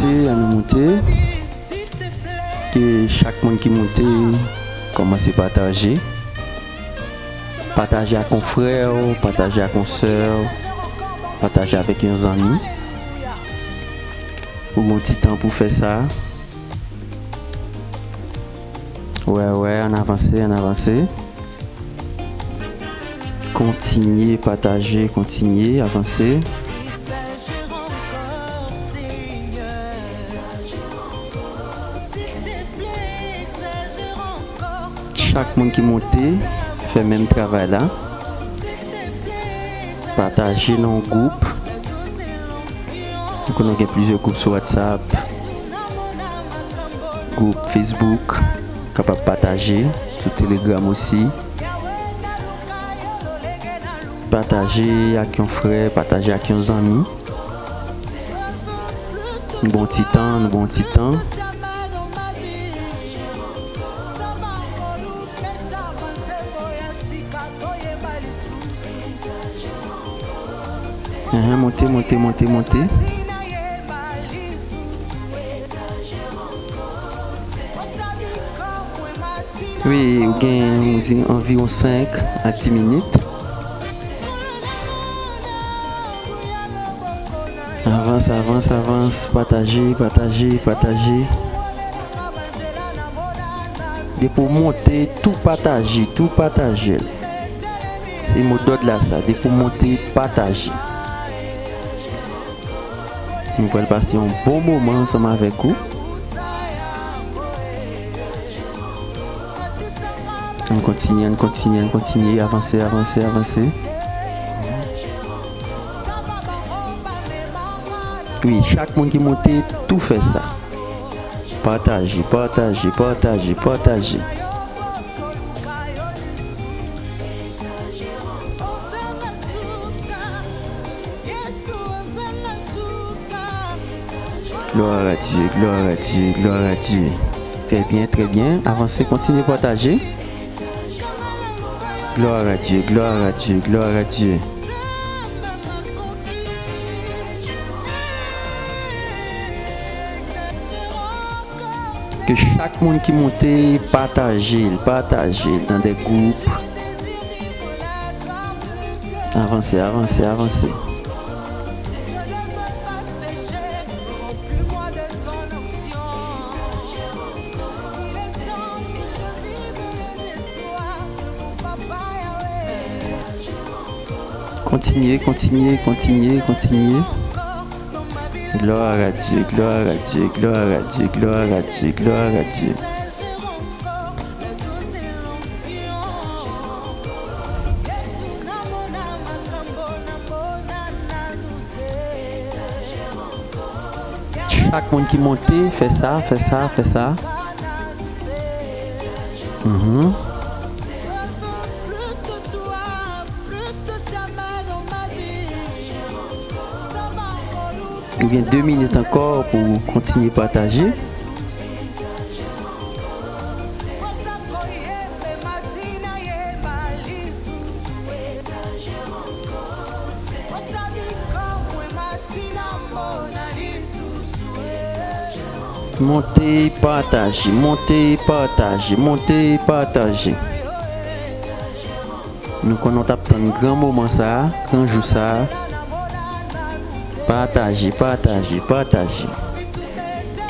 monter. Et chaque monde qui monte, commence à partager. Partager avec un frère, partager avec une soeur, partager avec un ami. Pour un petit temps pour faire ça. Ouais, on avance. Continuez, partager, continuez, avancer. Chaque monde qui monte fait le même travail là. Partager dans un groupe. Nous avons plusieurs groupes sur WhatsApp, groupe Facebook, capable de partager, sur Telegram aussi. Partager avec un frère, partager avec un ami. Un bon petit temps. Monter. Oui, vous gagnez environ 5 à 10 minutes. Avance. Partager. Et pour monter, tout partager. C'est le mot d'ordre là, ça. Et pour monter, partager. Nous allons passer un bon moment ensemble avec vous. On continue, avancer. Oui, chaque monde qui monte, tout fait ça. Partager. Gloire à Dieu. Très bien. Avancez, continuez à partager. Gloire à Dieu. Que chaque monde qui monte, partager dans des groupes. Avancez. Continuez. Gloire à Dieu. Chaque monde qui monte, fait ça. Il y a 2 minutes encore pour continuer à partager. Monter, partager. Nous connaissons un grand moment ça, un jour ça. Partager.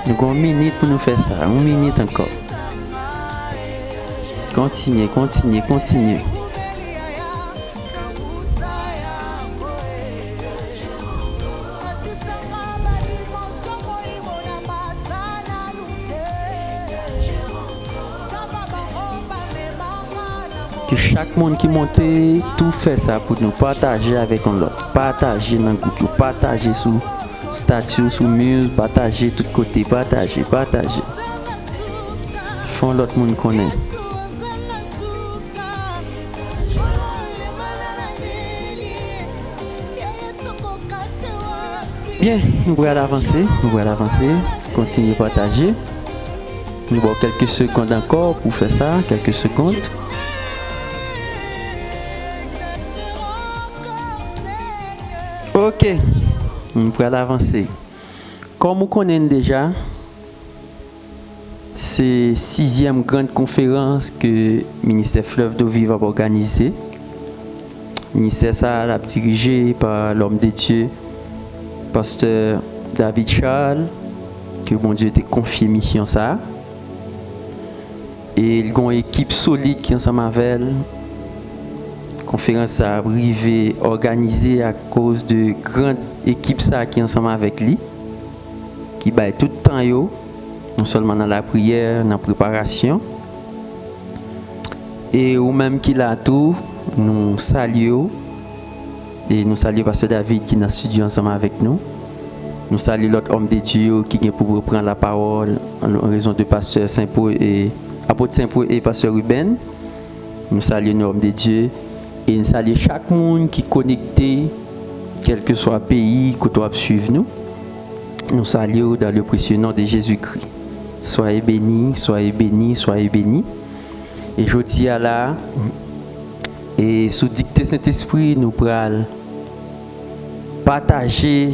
Nous avons 1 minute pour nous faire ça. 1 minute encore. Continuez. Que chaque monde qui monte, tout fait ça pour nous partager avec un autre. Partager dans le groupe, partager sur statut, sur mur, partager de tous côtés, partager. Font l'autre monde connaît. Bien, nous allons avancer. Continuez à partager. Nous avons quelques secondes encore pour faire ça, quelques secondes. Ok, nous allons avancer. Comme vous connaissez déjà, c'est la 6e grande conférence que le ministère Fleuve d'Eau Vive a organisée. Le ministère ça l'a dirigé par l'homme de Dieu, pasteur David Charles, que bon Dieu t'a confié mission ça. Et il y a une équipe solide qui est ensemble avec elle. La conférence a arrivé organisée à cause de grande équipe ça qui est ensemble avec lui, qui baille tout le temps yo, non seulement dans la prière, dans la préparation. Et ou même qui l'a tout, nous saluons. Et nous saluons pasteur David qui est dans le studio ensemble avec nous. Nous saluons l'autre homme de Dieu qui vient pour reprendre la parole en raison de pasteur Saint-Paul et apôtre Saint-Paul et pasteur Ruben. Nous saluons l'homme de Dieu et nous saluons chaque monde qui est connecté, quel que soit le pays que doit suivre nous. Nous saluons dans le précieux nom de Jésus-Christ. Soyez bénis, soyez bénis, soyez bénis. Et je dis à la et sous dictée Saint-Esprit, nous pourrons partager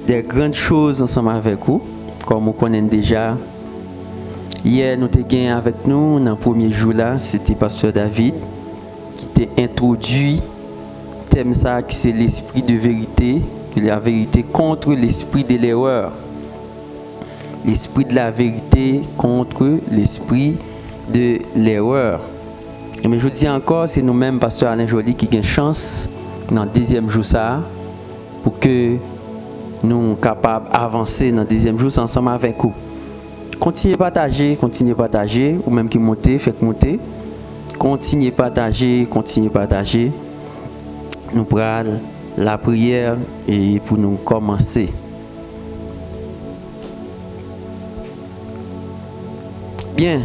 des grandes choses ensemble avec vous, comme vous connaissez déjà. Hier, nous avons gagné avec nous, dans le premier jour là, c'était pasteur David qui t'a introduit le thème ça, qui c'est l'esprit de vérité, la vérité contre l'esprit de l'erreur. L'esprit de la vérité contre l'esprit de l'erreur. Mais je dis encore, c'est nous-mêmes, pasteur Alain Joly, qui avons chance dans le deuxième jour ça, pour que nous soyons capables d'avancer dans le deuxième jour ensemble avec vous. Continuez à partager, ou même qui montez, faites monter. Continuez à partager. Nous prenons la prière et pour nous commencer. Bien,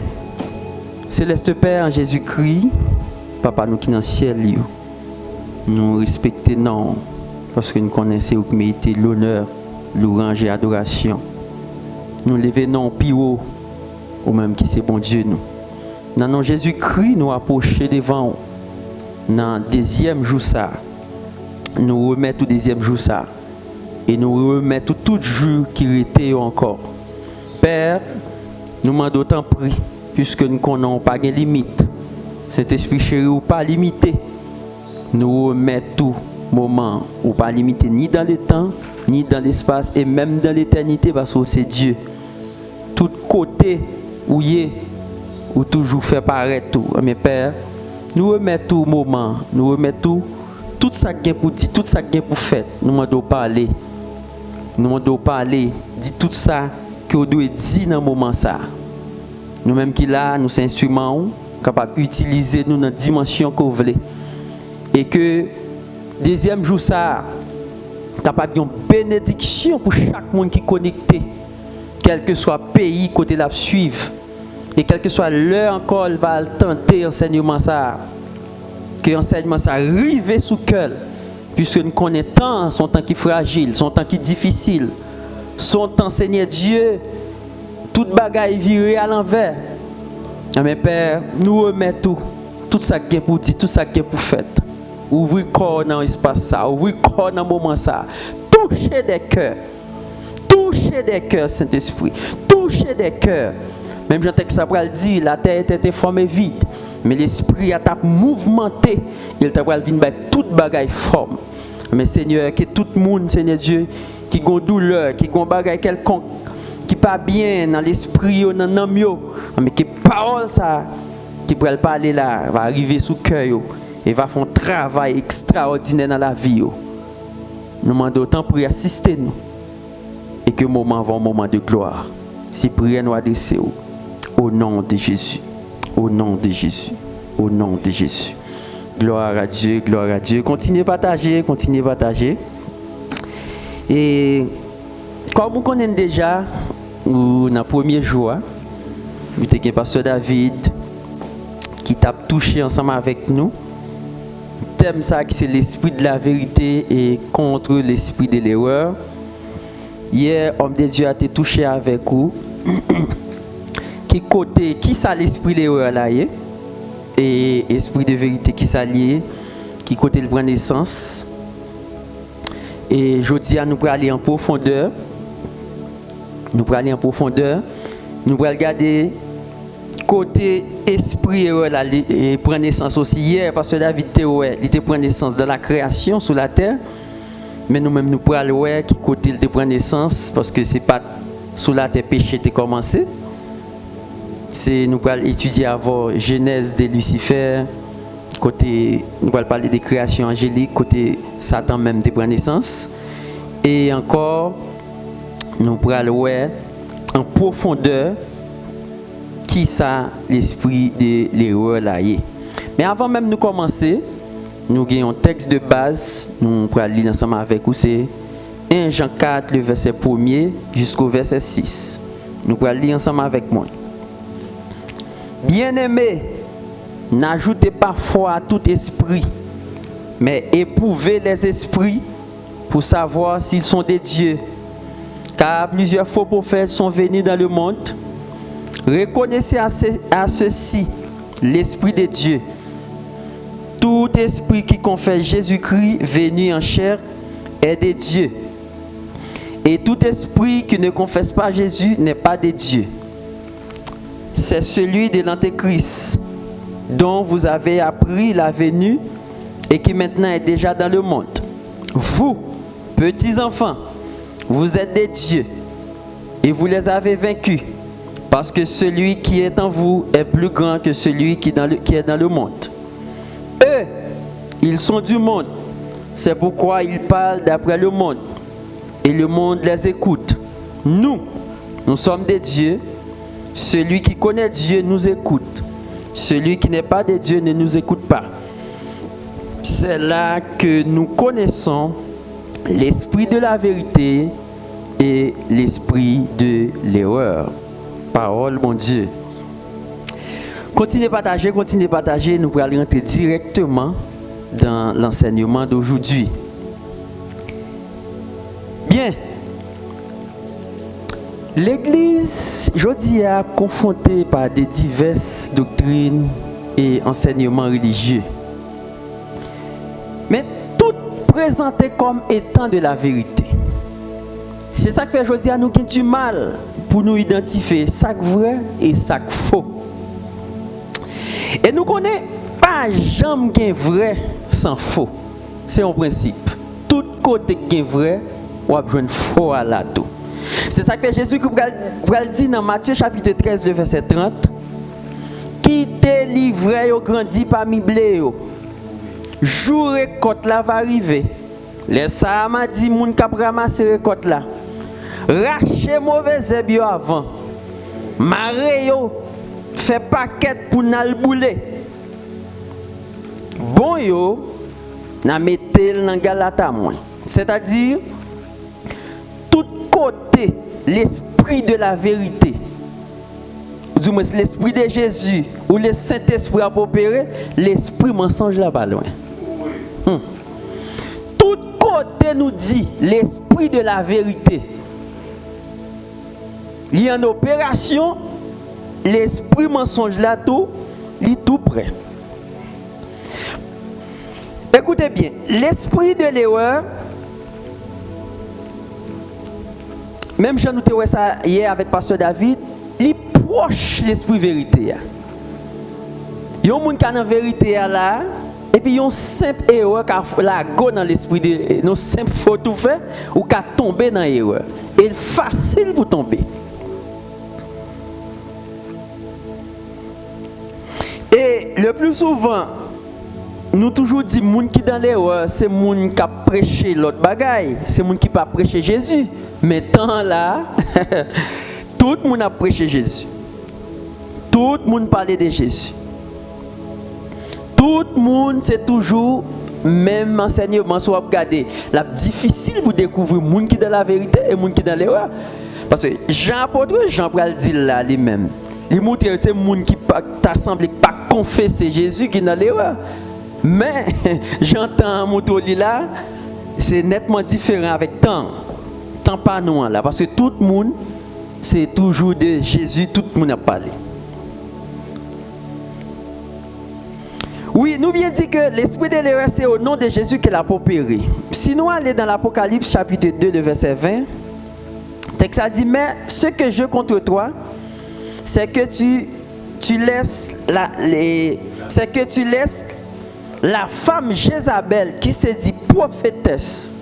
Céleste Père en Jésus-Christ, Papa nous qui dans le ciel, nous respectons non, parce que nous connaissons que méritez l'honneur, l'orange et l'adoration. Nous levons non plus haut, ou même qui c'est bon Dieu nous. Dans nom Jésus-Christ, nous approchons devant dans le deuxième jour ça. Nous remettons au deuxième jour ça. Et nous remettons tout jour qui était encore. Père, nous demandons autant prix, puisque nous n'avons pas de limite. Saint-Esprit chéri, ou pas limité. Nous remettons tout moment, ou pas limité ni dans le temps, ni dans l'espace, et même dans l'éternité, parce que c'est Dieu. Tout côté où il est, ou toujours fait paraître tout. Mes pères, nous remettons tout moment, nous remettons tout ça qui est pour dire, tout ça qui est pour faire. Nous demandons parler. Nous demandons parler, dit tout ça que vous devez dire dans le moment ça. Nous-mêmes qui là, nous sommes instruments, capables d'utiliser nous dans la dimension que vous voulez. Et que deuxième jour ça, capable d'une bénédiction pour chaque monde qui est connecté, quel que soit le pays côté la suivre, et quel que soit l'heure encore, il va tenter enseignement ça, que l'enseignement ça arrive sous cœur, puisque nous connaissons son temps qui est fragile, son temps qui est difficile, son temps Seigneur Dieu, toute bagaille virée à l'envers. Mais Père, nous remettons tout ça qui est pour dire, tout ça qui est pour faire. Ouvrez corps dans l'espace ça, ouvrez corps dans le moment ça. Touchez des cœurs, Saint-Esprit. Touchez des cœurs. Même Jean texte ça dit, la terre était formée vide, mais l'esprit a mouvementé, il t'a venir avec toute bagaille forme. Mais Seigneur, que tout le monde, Seigneur Dieu, qui a une douleur, qui a une bagaille quelconque, qui pas bien dans l'esprit ou dans l'âme, mais que parole ça, qui pourrait parler là, va arriver sous cœur et va faire un travail extraordinaire dans la vie. Nous demandons autant pour assister nous et que le moment va un moment de gloire. Si prière nous adresse au nom de Jésus, au nom de Jésus, au nom de Jésus. Gloire à Dieu, gloire à Dieu. Continuez à partager, continuez à partager. Et comme vous connaissez déjà, dans le premier jour, vous avez un pasteur David qui t'a touché ensemble avec nous. Le thème ça c'est l'esprit de la vérité et contre l'esprit de l'erreur. Hier, homme de Dieu a été touché avec vous. Qui ça l'esprit de l'erreur là et esprit de vérité qui s'allie, qui côté le prend naissance. Et je dis à nous pour aller en profondeur nous allons aller en profondeur, nous allons regarder côté esprit là, et prendre naissance aussi hier, parce que David il prend naissance dans la création sous la terre, mais nous-mêmes nous allons voir qui côté il prend naissance, parce que c'est pas sous la terre péché a commencé. Nous allons étudier avant Genèse de Lucifer, côté nous allons parler des créations angéliques, côté Satan même prend naissance, et encore nous allons voir en profondeur qui ça l'esprit de l'erreur là est. Mais avant même de commencer, nous avons un texte de base, nous allons lire ensemble avec vous, c'est 1 Jean 4, le verset 1er jusqu'au verset 6. Nous allons lire ensemble avec moi. Bien-aimés, n'ajoutez pas foi à tout esprit, mais éprouvez les esprits pour savoir s'ils sont des dieux. Car plusieurs faux prophètes sont venus dans le monde. Reconnaissez à ceci l'Esprit de Dieu. Tout esprit qui confesse Jésus-Christ venu en chair est de Dieu. Et tout esprit qui ne confesse pas Jésus n'est pas de Dieu. C'est celui de l'Antéchrist dont vous avez appris la venue et qui maintenant est déjà dans le monde. Vous, petits enfants, vous êtes des dieux et vous les avez vaincus. Parce que celui qui est en vous est plus grand que celui qui est dans le monde. Eux, ils sont du monde. C'est pourquoi ils parlent d'après le monde. Et le monde les écoute. Nous sommes des dieux. Celui qui connaît Dieu nous écoute. Celui qui n'est pas de Dieu ne nous écoute pas. C'est là que nous connaissons l'esprit de la vérité et l'esprit de l'erreur. Parole, mon Dieu. Continuez à partager. Nous allons rentrer directement dans l'enseignement d'aujourd'hui. Bien. L'Église, aujourd'hui, est confrontée par des diverses doctrines et enseignements religieux. Mais toutes présentées comme étant de la vérité. C'est ça que fait aujourd'hui à nous qui avons du mal pour nous identifier ça vrai et ça faux. Et nous connaissons pas jamais vrai sans faux. C'est un principe. Tout côté qui est vrai, on a besoin de faux à la tout. C'est ça que Jésus dit dans Matthieu chapitre 13, le verset 30. Qui délivrait au grandi parmi blé. Jour récolte là va arriver. Les Sahama dit moun k'ap ramasser récolte là. Racher mauvais zèb yo avant. Maré yo fait paquet pour n'al bouler. Bon yo n'a mettel dans galata moins. C'est-à-dire tout côté l'esprit de la vérité. Du moins l'esprit de Jésus ou le Saint-Esprit a opéré, l'esprit mensonge là pas loin. Tout côté nous dit l'esprit de la vérité. Il y a une opération, l'esprit mensonge là tout, il est tout prêt. Écoutez bien, l'esprit de l'erreur, même Jean nous avons ça hier avec Pasteur David, il proche l'esprit vérité. Il y a un monde qui a une vérité là, et puis il y a une simple erreur qui a la go dans l'esprit de une simple faute tout fait ou qui a tombé dans l'erreur. Et c'est facile pour tomber. Et le plus souvent, nous toujours dit moun qui dans l'erreur, c'est moun qui a prêché l'autre bagaille, c'est moun qui pas prêché Jésus. Mais tant là, tout le monde a prêché Jésus. Tout le monde parlait de Jésus. Tout le monde c'est toujours même enseignement soit regarder. La difficile pour découvrir moun qui dans la vérité et moun qui dans l'erreur. Parce que Jean apôtre Jean pral dit là lui-même. Il montre que c'est moun qui t'a semblé pas confesser Jésus qui dans l'erreur. Mais j'entends mon toli là, c'est nettement différent avec temps pas nous là parce que tout le monde c'est toujours de Jésus, tout le monde a parlé. Oui, nous bien dit que l'esprit de l'erreur c'est au nom de Jésus qu'il a opéré. Si nous allons dans l'Apocalypse chapitre 2 le verset 20, texte a dit, mais ce que je contre toi, c'est que tu laisses la femme Jézabel qui se dit prophétesse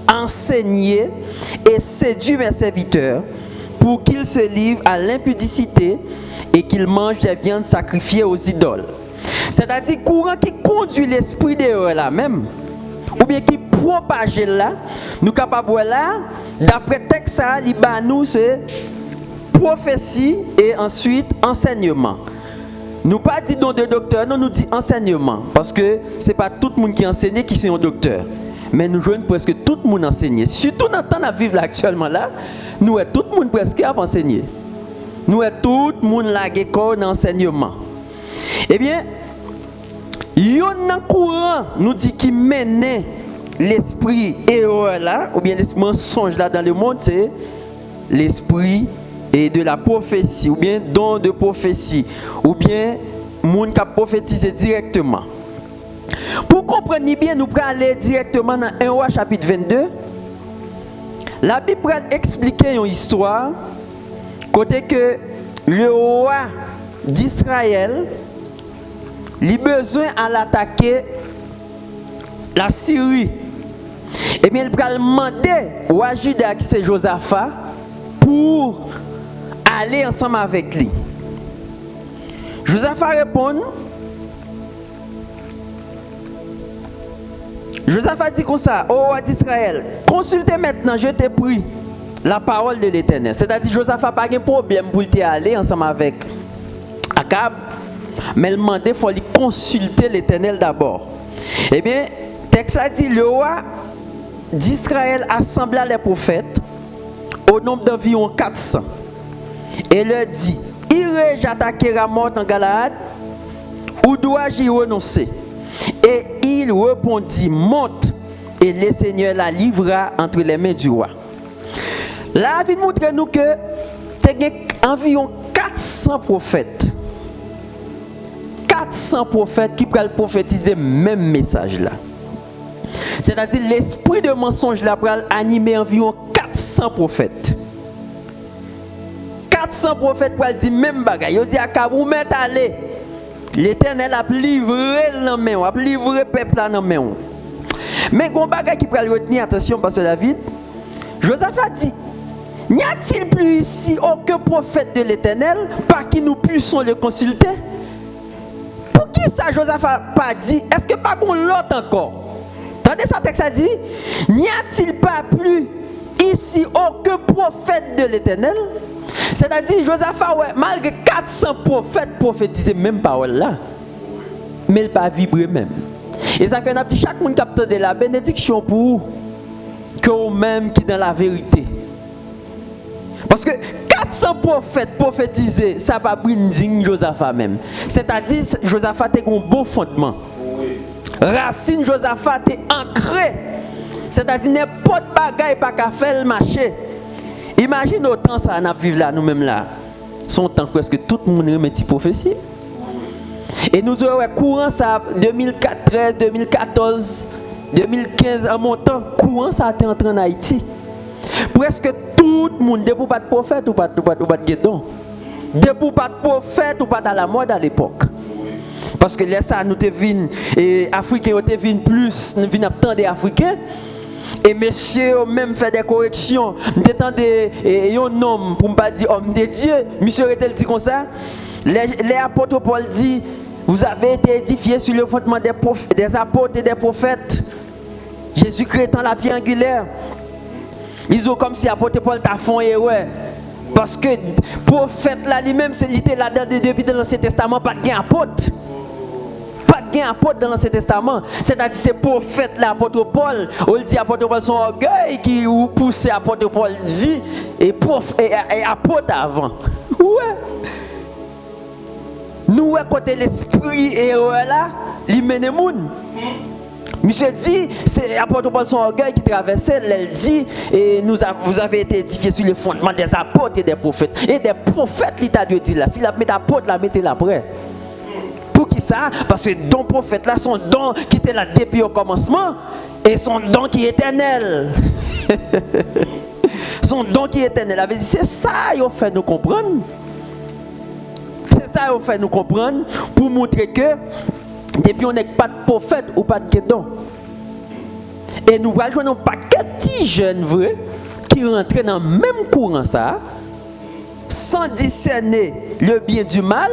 enseigner et séduire mes serviteurs pour qu'ils se livrent à l'impudicité et qu'ils mangent des viandes sacrifiées aux idoles. C'est-à-dire courant qui conduit l'esprit d'erreur là même, ou bien qui propage là, nous capables là, d'après texte ça, nous c'est prophétie et ensuite enseignement. Nous pas dit don de docteur, non, nous dit enseignement, parce que c'est pas tout le monde qui enseigne qui c'est un docteur. Mais nous jouons presque tout le monde enseigné. Surtout dans le temps de vivre là actuellement là, nous est tout le monde presque à enseigner. Nous est tout le monde là qui est enseignement. Eh bien, il y a un courant nous dit qui mène l'esprit erreur là, ou bien l'esprit mensonge là dans le monde, c'est l'esprit et de la prophétie, ou bien don de prophétie, ou bien monde qui a prophétisé directement. Pour comprendre bien, nous allons aller directement dans 1 Roi chapitre 22. La Bible va expliquer une histoire côté que le roi d'Israël a besoin d'attaquer la Syrie. Et bien il va demander au roi Juda qui c'est Josaphat pour aller ensemble avec lui. Josaphat répond. Josaphat dit comme ça, ô roi d'Israël, consultez maintenant, je t'ai pris la parole de l'Éternel. C'est-à-dire Josaphat n'a pas de problème pour aller ensemble avec Akab, mais il demandait qu'il faut consulter l'Éternel d'abord. Eh bien, texte a dit, le roi d'Israël assembla les prophètes au nombre d'environ 400 et leur dit, irai-je attaquer Ramoth en Galaad ou dois-je y renoncer? Et il répondit, monte, et le Seigneur la livrera entre les mains du roi. Là, il montre nous que il y a environ 400 prophètes. 400 prophètes qui peuvent prophétiser le même message là. C'est-à-dire l'esprit de mensonge là pour animer environ 400 prophètes. 400 prophètes pour dire même bagaille. Ils disent à Kabou mettre aller. L'Éternel a livré la main, a livré le peuple dans la main. Mais il y a un bagage qui peut retenir, attention, Pasteur David. Josaphat dit, n'y a-t-il plus ici aucun prophète de l'Éternel par qui nous puissions le consulter? Pour qui ça, Josaphat pas dit? Est-ce que pas qu'on l'autre encore? Tandis ça, texte a dit, n'y a-t-il pas plus ici aucun prophète de l'Éternel? C'est-à-dire, Josaphat, ouais, malgré 400 prophètes prophétisaient même parole là, mais il n'a pas vibré même. Et ça fait que chaque monde capte de la bénédiction pour que vous-même qui dans la vérité. Parce que 400 prophètes prophétisés, ça va brinding Josaphat même. C'est-à-dire, Josaphat est un bon fondement. Racine Josaphat est ancré. C'est-à-dire, n'importe bagaille pas qu'à faire le marché. Imagine autant ça on a vécu là nous-mêmes là. Son temps presque tout le monde remet une prophétie. Et nous aurons courant ça 2013, 2014, 2015 en montant courant ça est entré en Haïti. Presque tout le monde depuis pas de prophète ou pas de guédon. Depuis pas de prophète ou pas à la mode à l'époque. Parce que là ça nous te vinn et africains te vinn plus, nous vinn tant des africains. Et monsieur même fait des corrections. M'attendais un homme pour ne pas dire homme de Dieu. Monsieur était dit comme ça. Les apôtres Paul dit, vous avez été édifiés sur le fondement des apôtres et des prophètes. Jésus-Christ étant la pierre angulaire. Ils ont comme si apôtre Paul t'a fait erreur. Parce que prophète là lui-même c'est littéral là depuis dans l'Ancien Testament pas de apôtre. Il y a un apôtre dans l'Ancien Testament, c'est-à-dire ces prophètes là, apôtre Paul, on dit apôtre Paul son orgueil qui pousse apôtre Paul dit et apôtre avant. Ouais. Nous côté l'esprit erreur là, il mène moun. Monsieur dit, c'est apôtre Paul son orgueil qui traversait, elle dit et vous avez été édifiés sur le fondement des apôtres et des prophètes. Et des prophètes l'état de dire là, si la met apôtre la mettez là après. Pour qui ça? Parce que don prophète là, son don qui était là depuis au commencement et son don qui est éternel. Son son don qui est éternel. Avait dit, c'est ça qu'il fait nous comprendre. C'est ça qu'il fait nous comprendre pour montrer que depuis on n'est pas de prophète ou pas de don. Et nous allons jouer un paquet de petits jeunes vrais qui rentrent dans le même courant ça, sans discerner le bien du mal,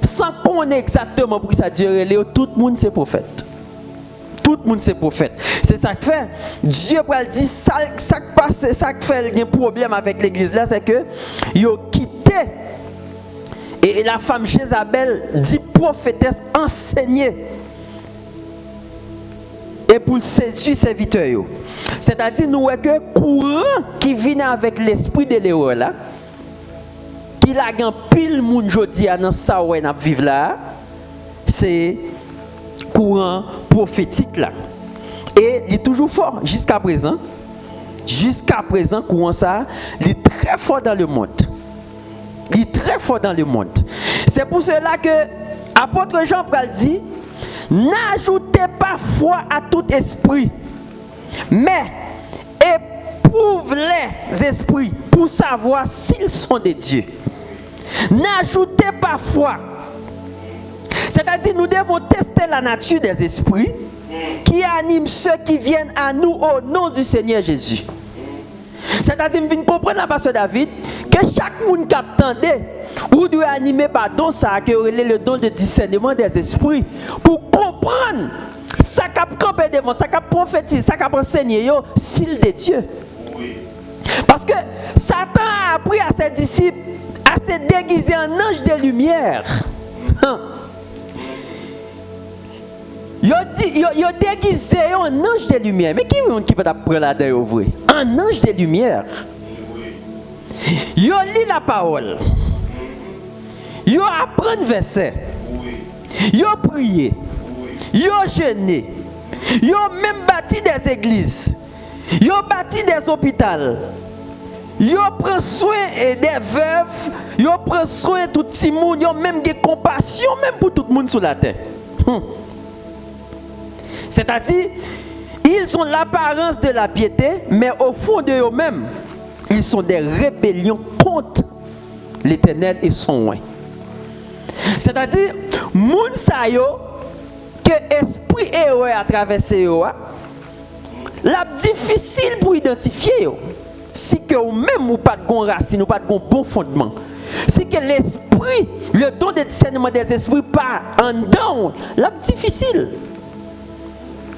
sans connaître exactement pour que ça dure. Tout le monde c'est prophète. Tout le monde c'est prophète. C'est ça que fait. Dieu va dire ça qui fait le problème avec l'église là, c'est que ils ont quitté. Et la femme Jézabel dit prophétesse enseignée. Et pour séduire serviteurs. C'est-à-dire nous que courant qui vient avec l'esprit de l'erreur là, qui la gan pile moun jodi dans ça où n'a vivre là, c'est courant prophétique là. Et il est toujours fort jusqu'à présent. Jusqu'à présent courant ça, il est très fort dans le monde. Il est très fort dans le monde. C'est pour cela que apôtre Jean dit, n'ajoutez pas foi à tout esprit, mais éprouve les esprits pour savoir s'ils sont de Dieu. N'ajoutez pas foi. C'est-à-dire nous devons tester la nature des esprits qui animent ceux qui viennent à nous au nom du Seigneur Jésus. C'est-à-dire, nous comprenons la pasteur David que chaque monde qui attendait ou doit animer par don ça que le don de discernement des esprits pour comprendre ça qu'a campé devant, ça qu'a prophétisé, ça qu'a enseigné s'il de Dieu. Oui. Parce que Satan a appris à ses disciples à se déguiser en ange de lumière. Il a déguisé en ange de lumière. Mais qui peut apprendre là-dedans vrai? Un ange de lumière. Il lit la parole. Il apprend le verset. Il a prié. Il a jeûné. Il a même bâti des églises. Il a bâti des hôpitaux. Il prend soin des veuves. Il prend soin de tout le monde. Il a même des compassions même pour tout le monde sur la terre. C'est-à-dire, ils ont l'apparence de la piété, mais au fond de eux-mêmes, ils sont des rébellions contre l'Éternel et son oint. C'est-à-dire, moun sa yo, que esprit erreur a traversé yo, la difficile pour identifier yo. Si que ou même ou pas de bon racine, ou pas de bon fondement. Si que l'esprit, le don de discernement des esprits pas en dedans, la difficile.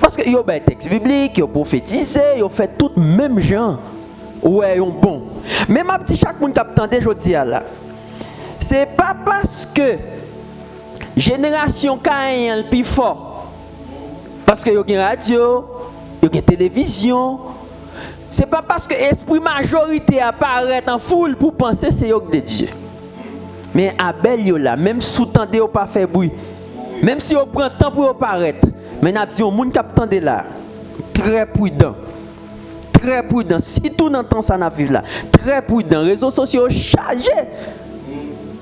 Parce que yo ben texte biblique, yo prophétisé, yo fait tout même genre. Ouais, yon bon. Mais ma petit chaque monde qui attendait jodi là. C'est pas parce que génération Caïn le plus fort. Parce que yo gen radio, yo gen télévision. C'est pas parce que l'esprit majorité apparaît en foule pour penser que c'est yo de Dieu. Mais Abel yo là, même sous-tendé yo pas fait bruit. Même si on prend temps pour apparaître. Mais n'a dit au monde qui attendait là, très prudent. Très prudent. Si tout dans temps ça n'a vu là, très prudent. Réseaux sociaux chargés.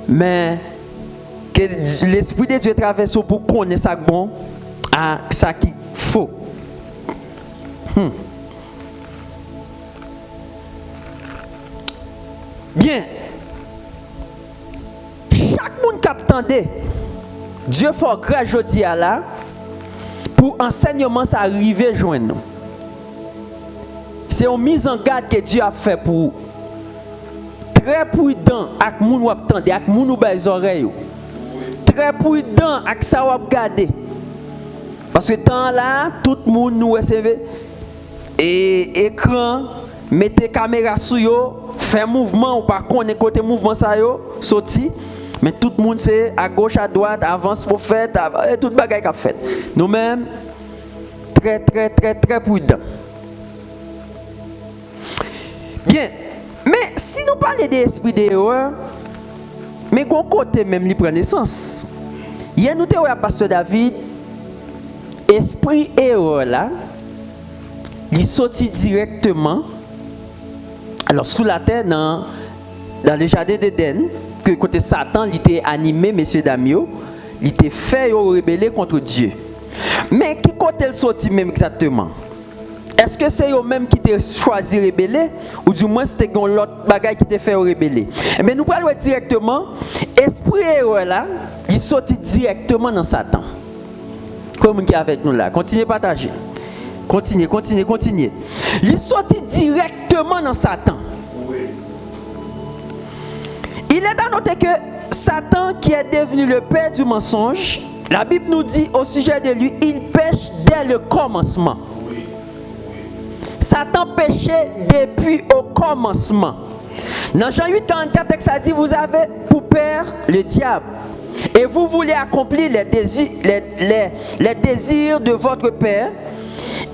Mais que l'esprit de Dieu traverse pour connaître ça bon, à ça qui faux. Bien. Chaque monde qui attendait, Dieu fait grâce aujourd'hui à là. Pour enseignement, ça arrive joindre nous. C'est une mise en garde que Dieu a fait pour très prudent avec moun ou attendre, avec moun ou les oreilles. Très prudent avec ça ou regarder. Parce que temps là, tout le monde nous recevait et écran, mettez caméra sur yo, fait mouvement ou pas connaître côté mouvement ça yo, sorti. Mais tout le monde c'est à gauche, à droite, avance pour faire, tout le bagage qu'a fait. Nous-mêmes, très prudents. Bien, mais si nous parlons des esprits d'erreur, mais qu'on côté même lui prend naissance. Hier nous avons pasteur David, esprit erreur là, il sortit directement, alors sous la terre dans le jardin d'Éden. Que côté Satan, il était animé, messieurs Damio, il était fait rebeller contre Dieu. Mais qui côté il sorti même exactement? Est-ce que c'est eux-mêmes qui t'ont choisi rebeller ou du moins c'était l'autre bagaille qui t'a fait rebeller? Mais nous parlons directement, esprit erreur là, il sortit directement dans Satan. Comme qui est avec nous là, continuez à partager. Continuez. Il sortit directement dans Satan. Il est à noter que Satan, qui est devenu le père du mensonge, la Bible nous dit au sujet de lui, il pêche dès le commencement. Satan péchait depuis au commencement. Dans Jean 8, 44, texte a dit, vous avez pour père le diable. Et vous voulez accomplir les désirs de votre père.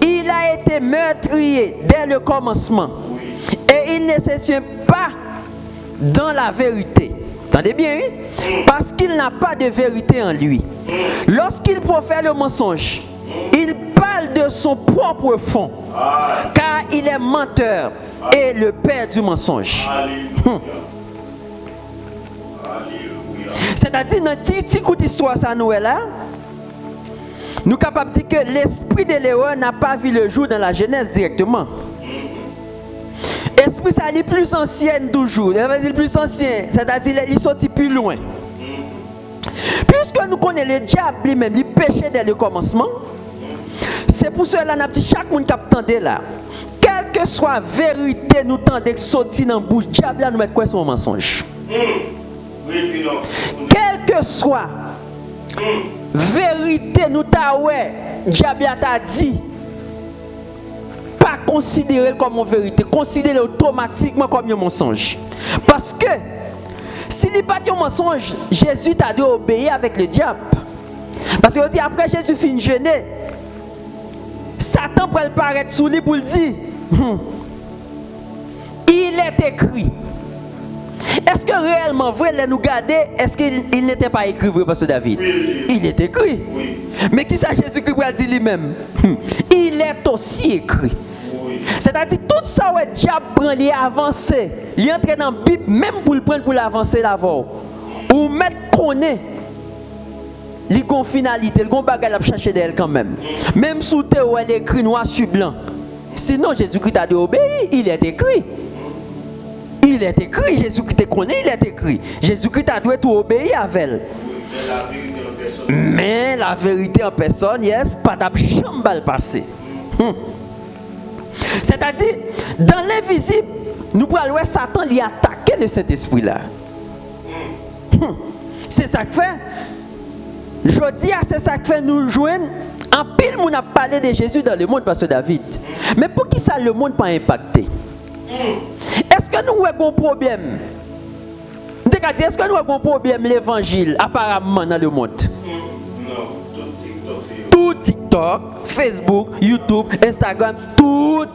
Il a été meurtrier dès le commencement. Et il ne se tient pas dans la vérité. Entendez bien, oui? Parce qu'il n'a pas de vérité en lui. Lorsqu'il profère le mensonge, il parle de son propre fond. Car il est menteur et le père du mensonge. C'est-à-dire, dans petit coup d'histoire, ça nous est là. Nous sommes capables de dire que l'esprit de l'erreur n'a pas vu le jour dans la Genèse directement. L'esprit, ça est plus ancien toujours. Il est plus ancien, c'est-à-dire il sortit plus loin. Puisque nous connaissons le diable lui-même, il péchait dès le commencement. C'est pour cela que chaque monde qui attendait là, quelle que soit la vérité, nous tendons que sortir dans la bouche, le diable nous met quoi sur un mensonge. Quelle que soit vérité, nous t'avons, diable t'a dit, pas considérer comme une vérité, considérer automatiquement comme un mensonge. Parce que s'il n'est pas un mensonge, Jésus t'a dû obéir avec le diable. Parce que dit après Jésus finit jeûner, Satan peut paraître sous lui pour le dire. Il est écrit. Est-ce que réellement vrai, nous garder, est-ce qu'il n'était pas écrit, vrai, Pasteur David? Oui. Il est écrit. Oui. Mais qui ça Jésus-Christ a dit lui-même? Il est aussi écrit. Oui. C'est-à-dire tout ça où le diable prend, il avance. Il entre dans la Bible même pour le prendre pour l'avancer l'avant. Ou mettre connaît. Il y a une finalité, il y a une bagarre à chercher d'elle quand même. Même sous terre où elle est écrit noir sur blanc. Sinon Jésus-Christ a dû obéir, il est écrit. Il est écrit, Jésus-Christ te connaît, il est écrit. Jésus-Christ a dû tout obéir avec elle. Mais la vérité en personne, yes, pas d'abjambal passé. C'est-à-dire, dans l'invisible, nous pouvons voir Satan lui attaquer de cet esprit-là. C'est ça que fait. Je dis, c'est ça que fait nous joindre. En pile, on a parlé de Jésus dans le monde, Pasteur David. Mais pour qui ça, le monde pas impacté? Est-ce que nous avons un problème? Est-ce que nous avons un problème l'évangile apparemment dans le monde? Non, tout TikTok, Facebook, YouTube, Instagram, tout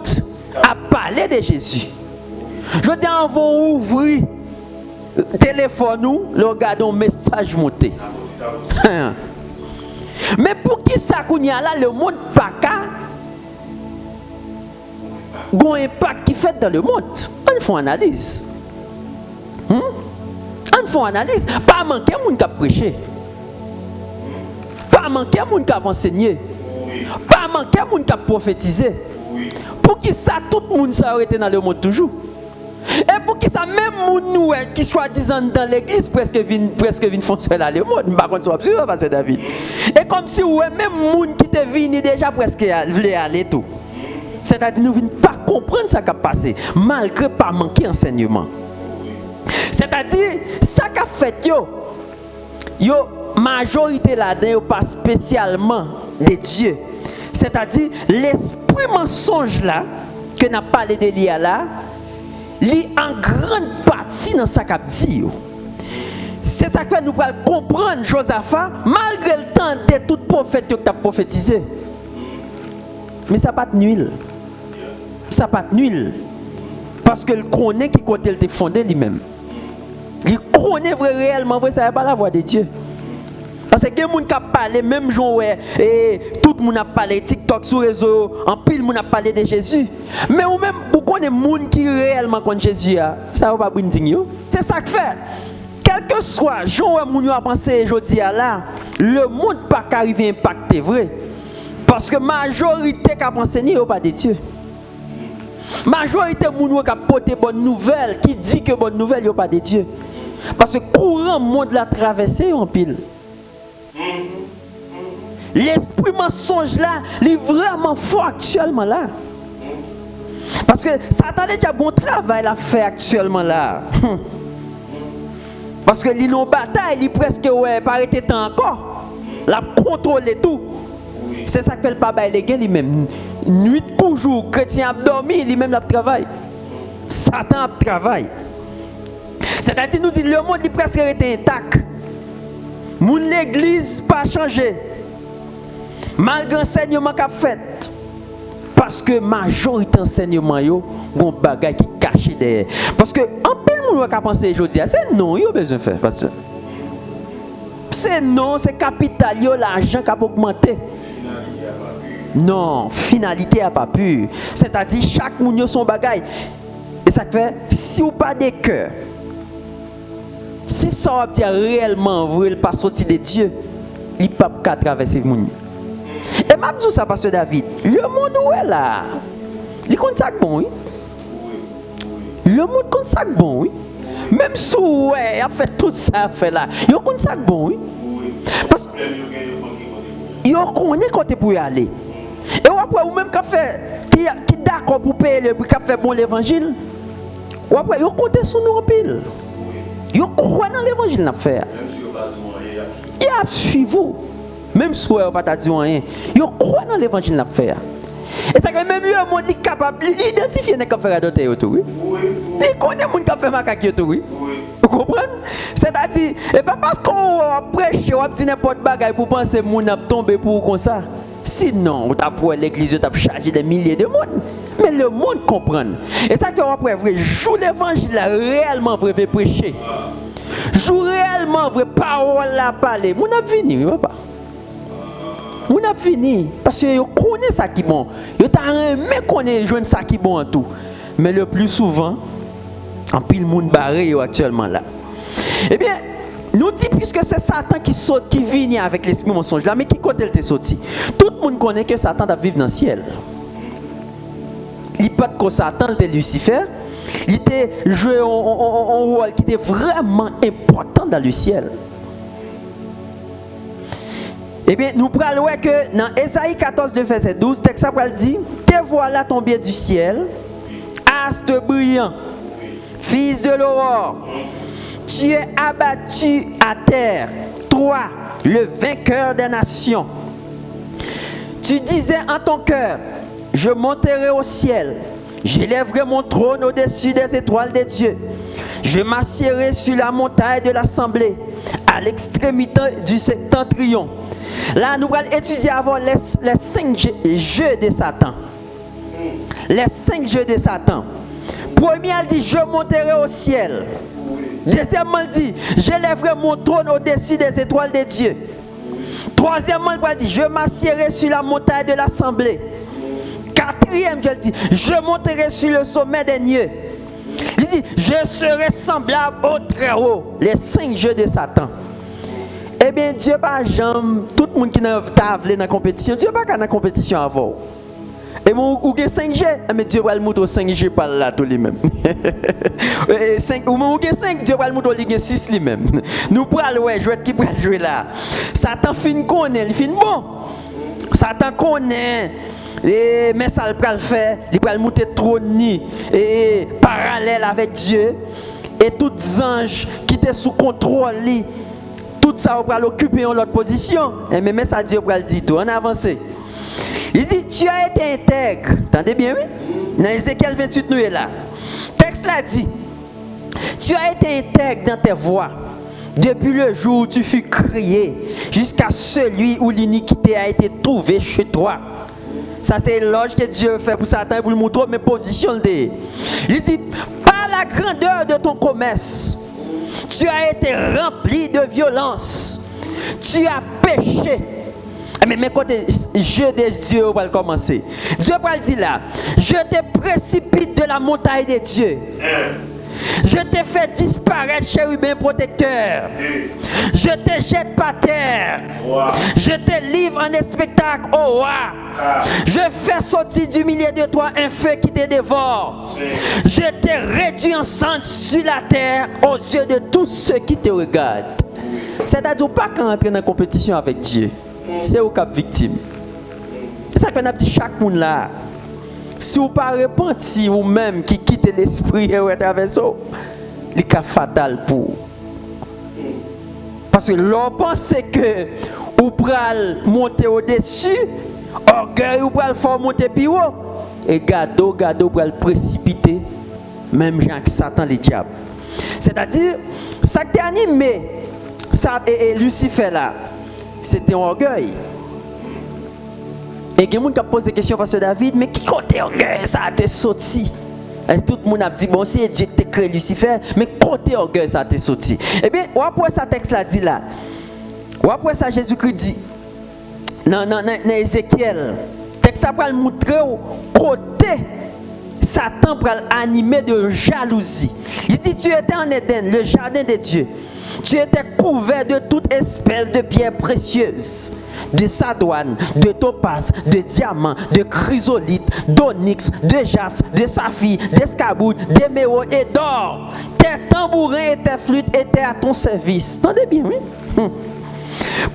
a parlé de Jésus. Je dis, on va ouvrir le téléphone, nous regardons un message monté. Mais pour qui ça qu'on y a là, le monde pas qu'à un impact qui fait dans le monde. On fait une analyse. On fait une analyse. Pas manquer de monde qui a prêché. Pas manquer de monde qui a enseigné. Pas manquer de monde qui a prophétisé. Pour qui ça, tout le monde s'est arrêté dans le monde toujours. Et pour qui ça, même nous qui soi-disant dans l'église presque vient foncer dans le monde. Par contre, c'est sûr, Pasteur David. Et comme si même monde qui te venu déjà presque voulait aller tout. C'est-à-dire nous ne venons pas comprendre ce qui a passé, malgré pas manquer d'enseignement. C'est-à-dire, ça qu'a fait, yo majorité là-dedans, pas spécialement de Dieu. C'est-à-dire, l'esprit mensonge là, que n'a parlé de l'IA là, lit en grande partie dans ce qu'a dit. C'est ça que nous pouvons comprendre, Josaphat, malgré le temps de tout prophète que tu as prophétisé. Mais ça n'a pas de nulle. Ça n'a pas de nulle. Parce qu'il connaît qui côté il fondé lui-même. Il connaît réellement, ça n'est pas la voix de Dieu. Parce que les gens qui parlé, même jour, tout le monde a parlé TikTok sur les réseaux, en pile, le monde a parlé de Jésus. Mais ou même, pourquoi les gens qui réellement connaissent Jésus, ça ne va pas dire. C'est ça que fait. Quel que soit, jour où nous a pensé aujourd'hui là, le monde pas arriver impacté, vrai. Parce que la majorité qui a enseigné, n'est pas de Dieu. Majorité de gens qui portent bonne nouvelle, qui dit que bonne nouvelle, il n'y a pas de Dieu. Parce que courant monde l'a traversé en pile. L'esprit mensonge là, il est vraiment fort actuellement là. Parce que Satan a déjà bon travail à faire actuellement là. Parce que l'île en bataille, il est presque pas arrêté tant encore. La contrôler tout. C'est ça que fait le papa et les gars lui-même. Nuit de jour, chrétien a dormi, lui-même a travail. Satan a travail. C'est-à-dire nous dit le monde est presque arrêté intact. L'église pas changé. Malgré l'enseignement qu'a fait. Parce que majorité enseignement yo gon bagay qui caché derrière. Parce que en pile monde qui penser aujourd'hui, c'est non yo besoin faire pasteur. C'est non, c'est capital yo l'argent qui a augmenté. Non, finalité a pas pu. C'est-à-dire chaque monde yo son bagay. Et ça fait si ou pas de cœur. Si ça va réellement vrai pas sorti de Dieu, il peut pas traverser monde. Et m'a dit ça, pasteur David, le monde où est là, il compte ça bon, oui. Le monde compte ça bon, oui. Même si ouais, a fait tout ça, fait là, il compte ça bon, oui. Parce que il connaît côté pour y aller. Et après ou même qui d'accord pour payer le prix qu'a fait bon l'évangile. Ou après il compte sur nous en pile. Il croit dans l'évangile n'a faire. Il a suivi vous. Même si vous n'avez pas dit rien, vous croyez dans l'évangile de faire. Et ça, même le monde est capable d'identifier les affaires d'autres. Il connaît les gens qui fait macaque. Vous comprenez? C'est-à-dire, et pas parce qu'on prêche, on dit n'importe quoi pour penser que les gens sont tombés pour comme ça. Sinon, on t'a pour l'église, on t'a chargé des milliers de monde. Mais le monde comprend. Et ça, fait après, vrai, joue l'évangile réellement vrai prêcher. Joue réellement vrai parole à parler. Mon a fini, papa. On a fini parce que vous connaissez ça qui est bon. Vous avez aimé connaître ça qui est bon en tout. Mais le plus souvent, en pile monde barré actuellement là. Eh bien, nous dit puisque c'est Satan qui saute, qui vient avec l'esprit mensonge là, mais qui côté il est sorti. Tout le monde connaît que Satan doit vivre dans le ciel. Il peut être que Satan était Lucifer. Il était joué un rôle qui était vraiment important dans le ciel. Eh bien, nous prenons que dans Ésaïe 14, verset 12, texte dit, te voilà tombé du ciel, astre brillant, fils de l'aurore, tu es abattu à terre, toi, le vainqueur des nations. Tu disais en ton cœur, je monterai au ciel, j'élèverai mon trône au-dessus des étoiles de Dieu, je m'assierai sur la montagne de l'assemblée, à l'extrémité du septentrion. Là, nous allons étudier avant les 5 jeux de Satan. Les 5 jeux de Satan. Premier, il dit, je monterai au ciel. Deuxièmement, il dit, j'élèverai mon trône au-dessus des étoiles de Dieu. Troisièmement, il dit, je m'assierai sur la montagne de l'assemblée. Quatrième, je dis, je monterai sur le sommet des nuées. Il dit, je serai semblable au Très-Haut. Les 5 jeux de Satan. Eh bien, Dieu pas jamais, tout le monde qui n'a pas dans la compétition, Dieu pas dans la compétition avant. Et mon ou 5G, mais Dieu va le montrer 5G par là tout lui-même. 5 ou mon 5, Dieu va le montrer 6 lui-même. Nous prenons ouais, jouer qui peut jouer là. Satan fin connaît, il fin bon. Satan connaît. Et mais ça le faire, il va le monter trône et parallèle avec Dieu et tous les anges qui étaient sous contrôle lui. Tout ça va l'occuper en l'autre position. Et même ça Dieu va le dire tout. On avance. Il dit, tu as été intègre. Entendez bien, oui? Dans Ézéchiel 28, nous est là. Texte là dit, tu as été intègre dans tes voies. Depuis le jour où tu fus crié, jusqu'à celui où l'iniquité a été trouvée chez toi. Ça c'est l'éloge que Dieu fait pour Satan pour lui montrer mes positions. Il dit, par la grandeur de ton commerce, tu as été rempli de violence. Tu as péché. Mais quand le jeu de Dieu va commencer. Dieu va dire là, je te précipite de la montagne de Dieu. Je t'ai fait disparaître, chérubin protecteur. Je te jette par terre. Je te livre en spectacle, oh roi. Je fais sortir du milieu de toi un feu qui te dévore. Je te réduis en cendres sur la terre aux yeux de tous ceux qui te regardent. C'est-à-dire pas quand on entre dans la compétition avec Dieu. C'est au cap victime. C'est ça qu'on a dit chaque monde là. Si vous ne pas repenti ou même qui quitte l'esprit et traverse, c'est fatal pour vous. Parce que l'on pense que vous pouvez monter au-dessus, orgueil vous pouvez faire monter plus haut, et gado vous pouvez précipiter, même Jean que Satan les diables. C'est-à-dire, ça qui a animé ça et Lucifer là, c'était un orgueil. Et il y a des gens qui posent des questions, Pasteur David, mais qui côté orgueil ça a été sorti? Et tout le monde a dit, bon, si Dieu t'a créé Lucifer, mais côté orgueil ça a été sorti. Eh bien, après ça texte là dit là, après ça Jésus-Christ dit, non, Ézéchiel, texte ça va le montrer au côté Satan pour animer de jalousie. Il dit, tu étais en Éden, le jardin de Dieu. Tu étais couvert de toute espèce de pierres précieuses, de sadoine, de topaz, de diamants, de chrysolite, d'onyx, de japs, de saphir, d'escarboude, d'émeraude et d'or. Tes tambourins et tes flûtes étaient à ton service. Entendez bien, oui?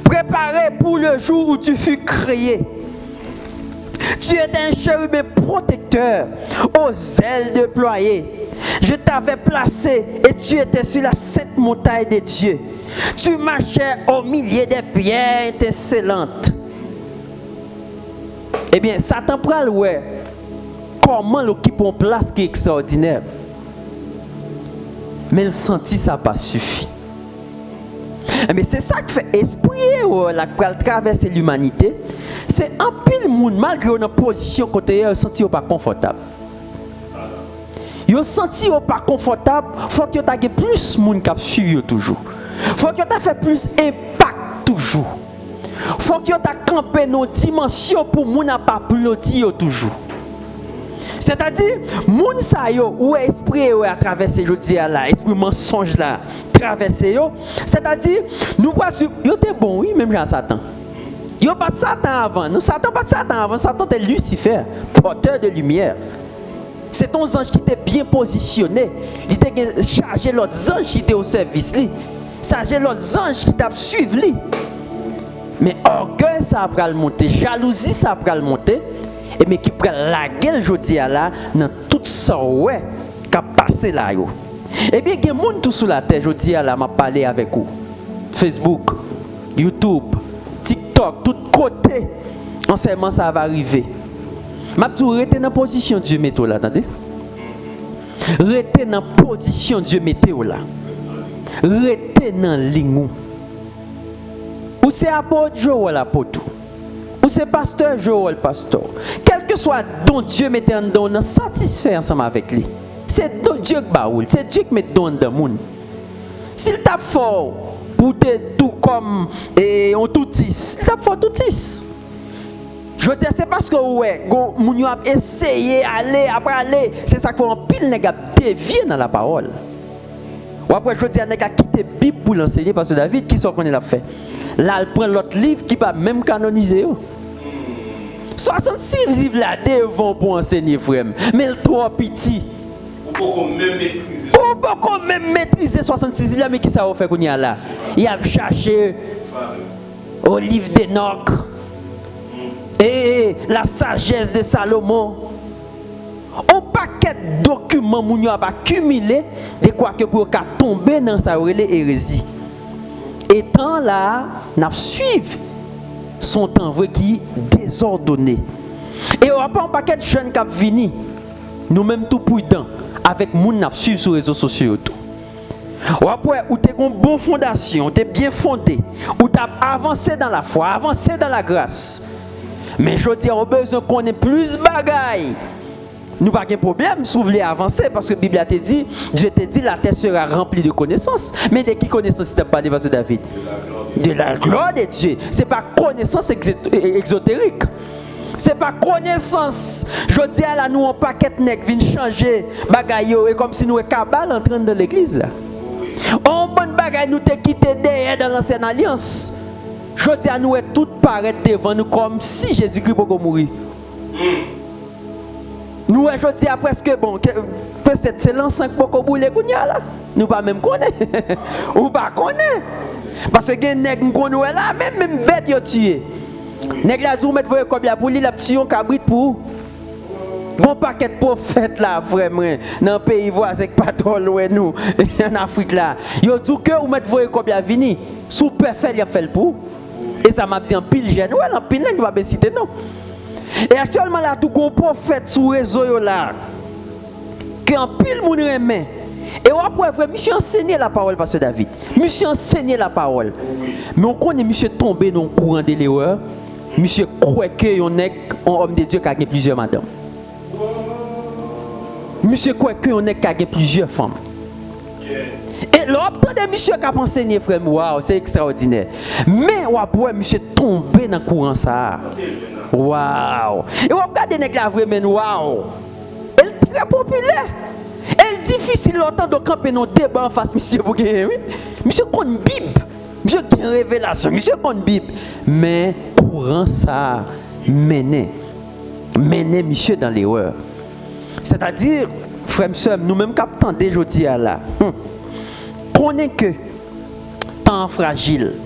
Préparé pour le jour où tu fus créé. Tu étais un chérubin protecteur, aux ailes déployées. Je t'avais placé et tu étais sur la sainte montagne de Dieu. Tu marchais au milieu des pierres étincelantes. Eh bien, Satan prend le comment l'occupe en place qui est extraordinaire. Mais le senti, ça n'a pas suffi. Mais c'est ça que fait esprit la traverser l'humanité. C'est un pile monde malgré une position côté il senti pas confortable. Il senti pas confortable, faut que tu aies plus de monde qui suivi toujours. Faut que tu fait plus impact toujours. Faut que tu aies campé nos dimensions pour moun n'a pas applaudir toujours. C'est-à-dire, moun sa yo ou esprit à traverser jodi là, esprit mensonge là, traverser yo, c'est-à-dire nous pas yo t'es bon oui même Jean Satan. Yo pas Satan avant, nous Satan pas Satan avant, Satan était Lucifer, porteur de lumière. C'est ton ange qui était bien positionné, il était chargé l'autre ange qui était au service lui. Chargé l'autre ange qui t'a suivi lui. Mais orgueil ça après le monter, jalousie ça après le monter. Et mais qui prend la gueule jodi là dans tout ça ouais qui a passé là yo. Et bien il y a monde tout sur la terre jodi là m'a parlé avec vous. Facebook, YouTube, TikTok, tout côté enseignement ça va arriver. M'a tout rester dans position Dieu metto là, attendez. Rester dans position Dieu metto là. Rester dans ligne. Ou c'est apôtre Joël apôtre. Ou c'est pasteur Joël pasteur. Quel que soit dont Dieu mette en don, on satisfait ensemble avec lui. C'est Dieu qui baoule, c'est Dieu qui met don dans le monde. S'il t'a fort pour te tout comme on toutis, il t'a fort toutis. Je veux dire, c'est parce que ouais, moun a essayé aller après aller, c'est ça qu'on pile nèg dévier dans la parole. Ou après je veux dire nèg a quitté Bible pour l'enseigner parce que David qui soit qu'on l'a fait. Là il prend l'autre livre qui pas même canoniser. 66 livres là devant pour enseigner frère, mais le trop petit. Ou pas même maîtriser 66 livres mais qui ça va faire qu'on y a là. Il a cherché au livre d'Enoch. Et la sagesse de Salomon. Un paquet de documents moun a accumulé de quoi que pour tomber dans sa hérésie. Et tant là, n'a suivre son temps vrai qui désordonné. Et on a pas un paquet de jeunes qui viennent nous même tout prudent avec moun n'a suivre sur les réseaux sociaux tout. Ou après ou t'es une bonne fondation, t'es bien fondé, ou t'as avancé dans la foi, avancé dans la grâce. Mais je dis, on a besoin qu'on ait plus de bagailles. Nous n'avons pas de problème si vous voulez avancer parce que la Bible te dit, Dieu te dit, la terre sera remplie de connaissances. Mais de qui connaissance si tu n'as pas de Pasteur David? De la gloire de Dieu. Ce n'est pas connaissance exotérique. C'est pas connaissance. Je dis à la nous un paquet de nèg vient changer bagaille et comme si nous est cabal en train de l'église là. On bonne bagaille nous te quitté derrière dans l'ancienne alliance. Je dis à nous est tout paraître devant nous comme si Jésus-Christ pouvait mourir. Nous je dis à presque bon peut-être c'est l'ensemble pour bouler kounya là. Nous pas même connaître. Ou pas connaître. Parce que gen nèg nous là même bête yo tué. Nèg la zou mettre voyer combien pour lui la tué un cabrit pour. Bon paquet de prophètes là vraiment dans pays voisin pas trop loin nous en Afrique là. Yo dit que ou mettre voyer combien vini sous perfait il a fait le pour. Et ça m'a dit en pile jeune ouais en pile là pas bien citer non. Et actuellement là tout gon prophète sur réseau yo là que en pile moun remet. Et après vrai monsieur enseigner la parole pasteur David. Monsieur enseigner la parole. Mais on connaît monsieur tombé dans le courant de l'erreur. Monsieur croit que on est un homme de Dieu qui a plusieurs madames. Monsieur croit que on est qui a plusieurs femmes. Et l'obtention de monsieur qui a enseigné frère, waouh, c'est extraordinaire. Mais après monsieur tombé dans le courant ça. Waouh. Et on regarde nèg la vraiment waouh. Elle est très populaire. Elle est difficile longtemps de camper nos débats en face monsieur pour gagner. Monsieur connaît Bible. Monsieur qui a une révélation, monsieur connaît Bible. Mais courant ça menait monsieur dans l'erreur. C'est-à-dire, frère et sœurs, nous-mêmes captons déjà aujourd'hui là. Connaît que temps fragile,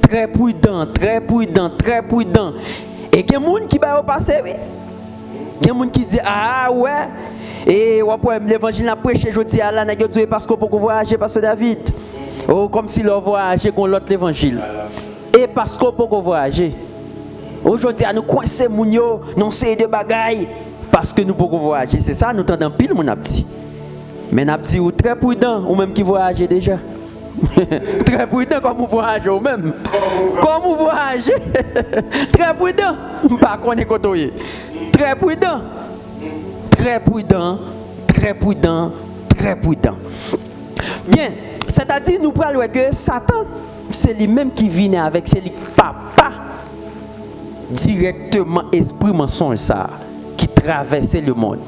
très prudent. Et il y a des gens qui va passer, oui. Il y a des gens qui disent ah ouais. Et l'évangile a prêché aujourd'hui à la nègre parce qu'on peut voyager pasteur David. Oh comme si l'on voyageait qu'on l'autre l'évangile. Et parce qu'on peut voyager. Aujourd'hui à nous coincer moun yo, non c'est de bagaille parce que nous pouvons voyager, c'est ça nous tendons pile mon abdi. Mais n'abdi ou très prudent ou même qui voyage déjà. Très prudent comme vous voyagez ou même. Comme vous voyagez. Très prudent. Pas qu'on est côtoyé. Très prudent. Bien, c'est-à-dire nous parlons que Satan, c'est lui-même qui vient avec, c'est lui papa directement esprit mensonge ça qui traverse le monde.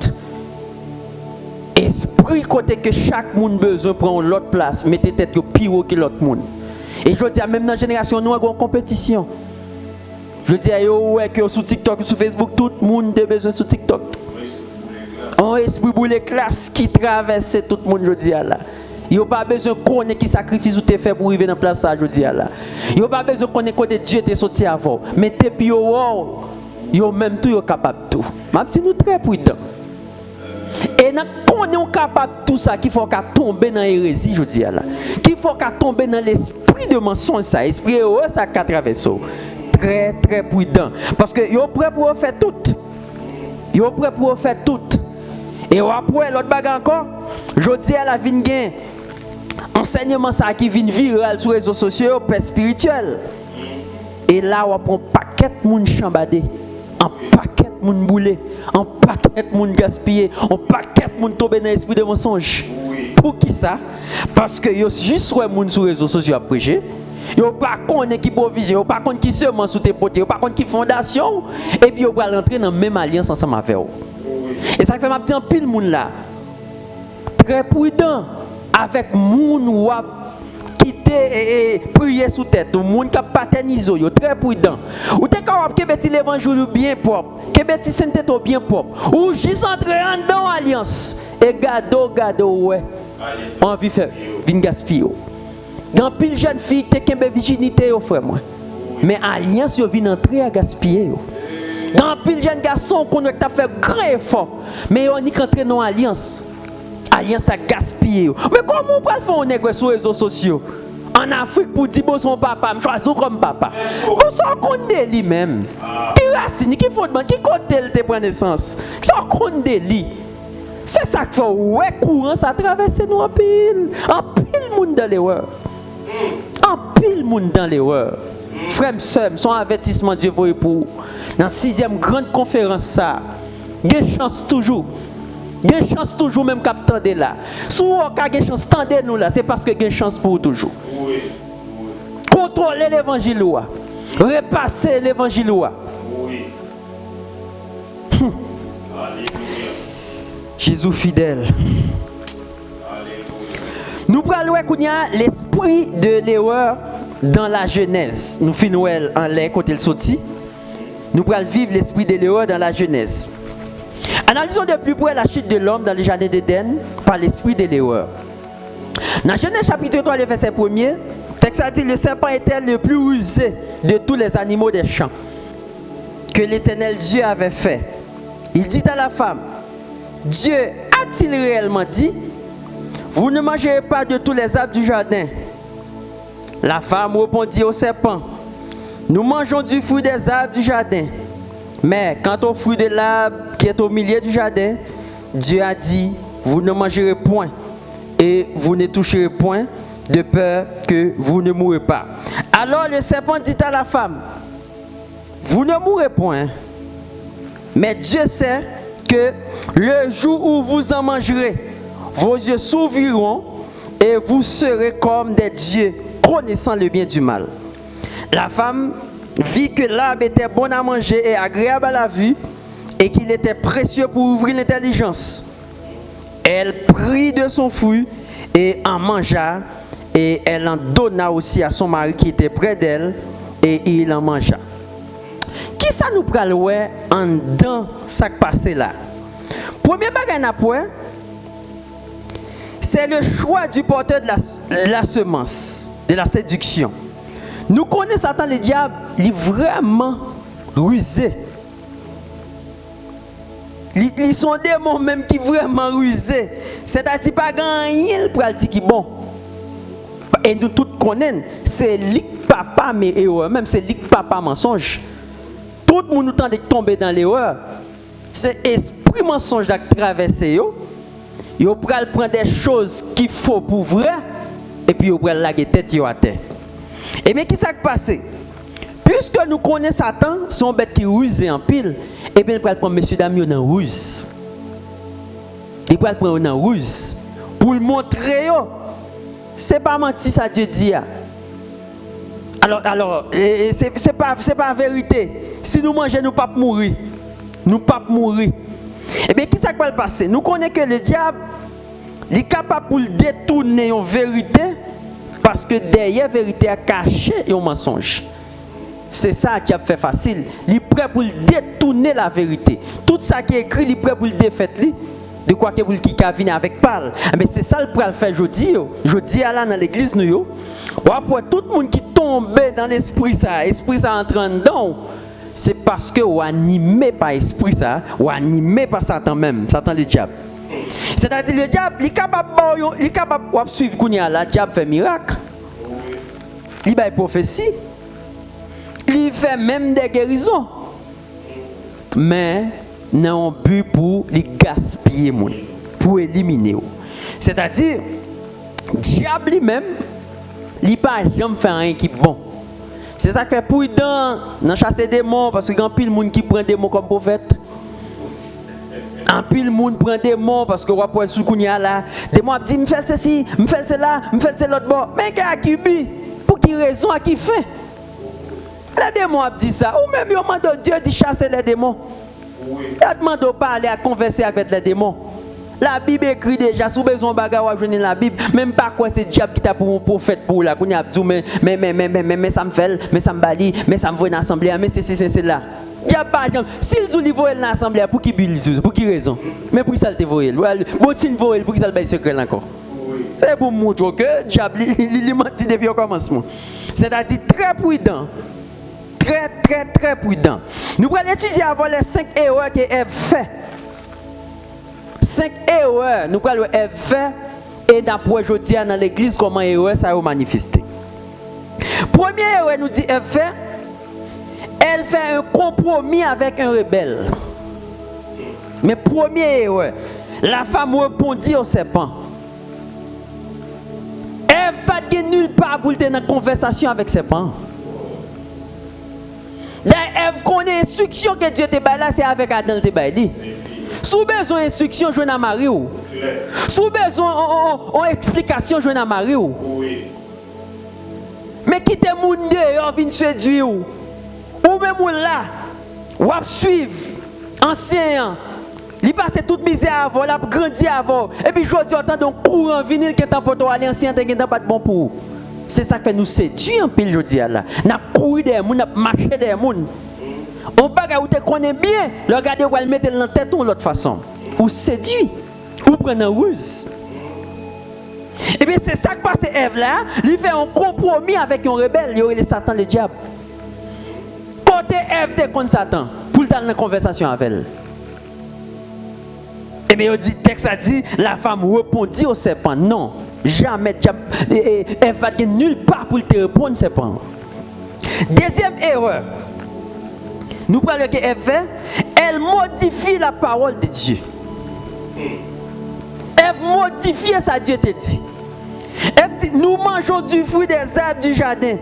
Esprit côté que chaque monde besoin prendre l'autre place, mettez tête au pire que l'autre monde. Et je dis même dans la génération nous avons une compétition. Je dis ouais que sur TikTok, sur Facebook, tout le monde a besoin sur TikTok. Un esprit boule classe qui traverse tout le monde aujourd'hui là. Il n'y a pas besoin de connaître qui sacrifice ou te fait pour arriver dans la place aujourd'hui là. Il n'y a pas besoin de connaître côté Dieu te sorti avant. Mais depuis wow, il même tout capable tout. Même si nous très prudents. Et quand on est capable de tout ça, qu'il faut qu'à tomber dans l'hérésie aujourd'hui là. Qu'il faut qu'à tomber dans l'esprit de mensonge ça, esprit ça qu'a traversé. Très prudent parce que yo prêt pour faire tout. Et après l'autre bagarre encore, je dis à la vin gain enseignement ça qui vient viral sur les réseaux sociaux, paix spirituel. Et là on prend paquet moun chambadé, un paquet moun boulé, un paquet moun gaspillé, un paquet moun tomber dans l'esprit de mensonge. Pour qui ça? Parce que yo juste ouais moun sur les réseaux sociaux à prêcher. Yo pas connaît qui provision, yo pas connaît qui semence sous tes potes, yo pas connaît qui fondation et puis yo va rentrer dans même alliance ensemble avec eux. Et ça fait m'a dit en pile moun là. Très prudent avec moun ou quitter et prier sous tête, moun qui paterniser yo très prudent. Ou t'es capable que bêti l'évangile bien propre, que bêti sainteté bien propre. Ou juste entrer en dans alliance et gado ouais. On vit faire vinn gaspiller. Dans pile jeune fille t'es qu'une virginité au frère moi. Mais alliance yo vinn entrer à gaspiller. Dans pile jeune garçon qu'on a fait grand effort, mais on n'y qu'entrer dans alliance. Alliance à gaspiller. Mais comment on peut faire un nègre sur les réseaux sociaux? En Afrique pour dire bon son papa, me choisir comme papa. Bon ça compte délit même. Qui racine, qui fondement, qui côté te prend naissance. Ça compte délit. C'est ça qui fait ouais courant ça traverse nous en pile monde dans l'erreur. En pile monde dans l'erreur. Frère et sœur, son avertissement Dieu voyait pour dans la 6e grande conférence ça. Il y a chance toujours. Il y a chance toujours même capteur de là. Si vous avez chance tendez nous là, c'est parce que il y a chance pour toujours. Oui. Contrôler l'évangile, repasser l'évangile. Oui. Jésus fidèle. Nous prenons l'esprit de l'erreur dans la Genèse. Nous finissons en l'air quand il sortit. Nous prenons vivre l'esprit de l'erreur dans la Genèse. Analysons de plus près la chute de l'homme dans le jardin d'Éden par l'esprit de l'erreur. Dans Genèse chapitre 3, le verset 1er, le texte a dit: le serpent était le plus rusé de tous les animaux des champs que l'Éternel Dieu avait fait. Il dit à la femme: Dieu a-t-il réellement dit: vous ne mangerez pas de tous les arbres du jardin? La femme répondit au serpent: nous mangeons du fruit des arbres du jardin. Mais quant au fruit de l'arbre qui est au milieu du jardin, Dieu a dit: vous ne mangerez point et vous ne toucherez point, de peur que vous ne mourrez pas. Alors le serpent dit à la femme: vous ne mourrez point, mais Dieu sait que le jour où vous en mangerez, vos yeux s'ouvriront et vous serez comme des dieux, connaissant le bien du mal. La femme vit que l'arbre était bon à manger et agréable à la vue, et qu'il était précieux pour ouvrir l'intelligence. Elle prit de son fruit et en mangea, et elle en donna aussi à son mari qui était près d'elle, et il en mangea. Qui ça nous pral ouais en dedans ça qui passé là? Premier bagage n'a point, c'est le choix du porteur de la semence, de la séduction. Nous connaissons Satan, le diable, il est vraiment rusé. Ils sont des démons même qui sont vraiment rusés. C'est-à-dire pas rien pour dire qui bon. Et nous tous connaissons, c'est lui papa mais erreur, même c'est lui papa mensonge. Tout le monde nous tente de tomber dans l'erreur. C'est esprit mensonge qui traverse yo. Yo pral prendre des choses qu'il faut pour vrai et puis yo pral laguer tête yo à terre. Et bien qui s'est passé? Puisque nous connaissons Satan, son bête qui ruse en pile, et bien il pral prendre messieurs dames dans ruse. Il pral prendre dans ruse pour le montrer yo. C'est pas menti ça Dieu dit. Alors c'est pas vérité. Si nous mangeons, nous ne pas mourir. Nous ne pas mourir. Et bien, qui ça va passer? Nous connaissons que le diable est capable de détourner une vérité parce que derrière la vérité a caché un mensonge. C'est ça qui a fait facile. Il est prêt pour détourner la vérité. Tout ça qui est écrit, il est prêt pour le défaire. De quoi que vous qui venir avec parle. Mais c'est ça le le faire aujourd'hui. Aujourd'hui, là dans l'église, nous, après tout le monde qui tombe dans l'esprit, ça entre dedans. C'est parce que vous animé par l'esprit ça, ou animé par Satan même, Satan le diable. C'est-à-dire le diable, il est capable de suivre Kounia, le diable fait miracle. Il fait prophétie. Il fait même des guérisons. Mais non but pour les gaspiller, pour éliminer. C'est-à-dire, le diable lui-même, il n'a pas jamais fait rien qui est bon. C'est ça qui fait prudent dans chasser des démons, parce qu'il y a un pile de monde qui prend des démons comme prophète. Un pile de monde prend des démons parce que vous sous Kounia là. Des démons disent: me fais ceci, me fais cela, me fais l'autre bord. Mais gars qui dit, pour qui raison, à qui fait? Les démons dit ça. Ou même ils demandent Dieu de chasser les démons. Ils demandent de parler, à converser avec les démons. La Bible écrit déjà, sous besoin de bagarre, je la Bible, même pas quoi c'est diable qui t'a pour un prophète pour la, qu'on a dit, mais ça me fait, mais ça me balie, mais ça me voit dans l'assemblée, mais c'est là. Diable pas exemple, s'il dit voit dans l'assemblée, pour qui Bill pour qui raison? Mais pour qui ça le voit? Bon, s'il voit, pour qui ça le bail secret encore? C'est pour montrer que diable, il menti depuis le commencement. C'est-à-dire très prudent. Très prudent. Nous allons étudier avant les 5 erreurs que Ève fait. 5 erreurs, nous allons faire et d'après aujourd'hui dans l'église comment erreur ça va manifester. Première erreur nous dit elle fait un compromis avec un rebelle. Mais première erreur, la femme répondit au serpent. Ève pas de nulle part pour être dans conversation avec le serpent. Ève connaît l'instruction que Dieu te donne là, c'est avec Adam te donne. Sous besoin d'instruction, je n'ai marié. Sous besoin d'explication, je n'ai marié. Mais qui te monde dehors vient séduire. Ou même là, ou suivre ancien, Il passe toute misère avant, il a grandi avant. Et puis, je dis, attends, un courant vinyle qui est en poteau, aller ancien, qui n'est pas de bon pour. C'est ça qui fait nous séduire en pile, je dis là. Nous avons couru des gens, nous avons marché des gens. On bagarre où tu connais bien, le regarder ou le mettre dans la tête ou l'autre façon. Ou séduit, ou prendre un ruse. Et bien, c'est ça que passe Ève là. Il fait un compromis avec un rebelle, il y aurait le Satan, le diable. Côté Ève, t'es contre Satan, pour le temps de la conversation avec elle. Et bien, le texte a dit, la femme répondit au serpent, non, jamais, elle va être nulle part pour te répondre, serpent. Deuxième erreur, nous parlons que Ève fait, elle modifie la parole de Dieu. Ève modifie ça, Dieu te dit. Ève dit, nous mangeons du fruit des arbres du jardin,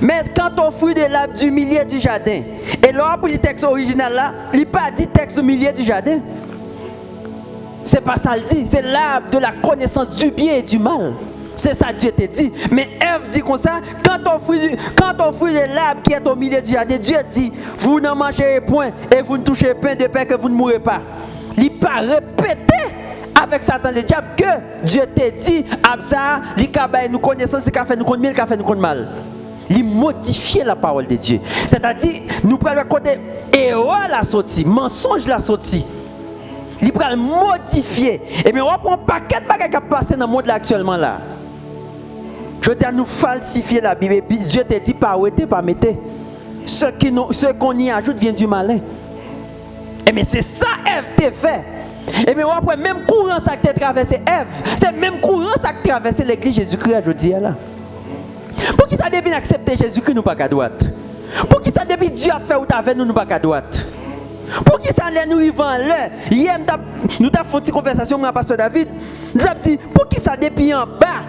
mais quand au fruit de l'arbre du milieu du jardin, et là, pour le texte original là, il n'a pas dit texte au milieu du jardin. C'est pas ça le dit, c'est l'arbre de la connaissance du bien et du mal. C'est ça Dieu te dit. Mais Ève dit comme ça, quand on fruit de l'arbre qui est au milieu du jardin, Dieu dit, vous n'en mangerez point et vous ne toucherez point de pain que vous ne mourrez pas. Il pas répété avec Satan le diable que Dieu te dit, Abza, il a nous connaissance, il a fait nous connaître bien, il a fait nous connaître mal. Il modifie la parole de Dieu. C'est-à-dire, nous prenons le côté erreur la sortie, mensonge la sortie. Il va le modifier. Et bien, on va prendre un paquet de bagages qui passent dans le monde là, actuellement là. Je veux dire, nous falsifier la Bible. Et puis Dieu te dit, pas arrêter, pas mettre. Ce qu'on y ajoute vient du malin. Et bien, c'est ça, Ève t'a fait. Et bien, on va prendre même courant ça qui t'a traversé Ève. C'est le même courant ça qui a traversé l'église Jésus-Christ aujourd'hui là. Pour qui ça depuis accepter Jésus-Christ, nous pas qu'à droite? Pour qui ça depuis Dieu a fait ou t'as fait, nous pas qu'à droite? Pour qui ça nous arrive en l'air? Hier, nous avons fait une conversation avec le pasteur David. Nous avons dit, pour qui ça depuis en bas?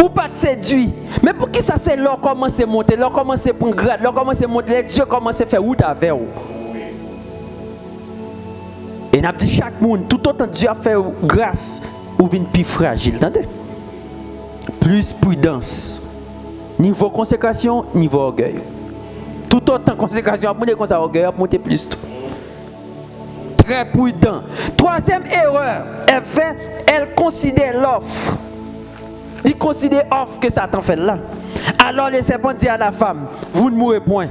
Ou pas de séduit? Mais pour qui ça c'est là commence à monter, là commence à prendre grade, là commence à monter, Dieu commence à faire route avec vous. Et nous avons dit, chaque monde, tout autant Dieu a fait grâce, ou vient plus fragile. Entendez? Plus prudence. Niveau consécration, niveau orgueil. Tout autant consécration, à monter comme ça, orgueil, à monter plus tout. Très prudent. Troisième erreur, elle considère l'offre. Il considère l'offre que Satan fait là. Alors le serpent dit à la femme, vous ne mourrez point.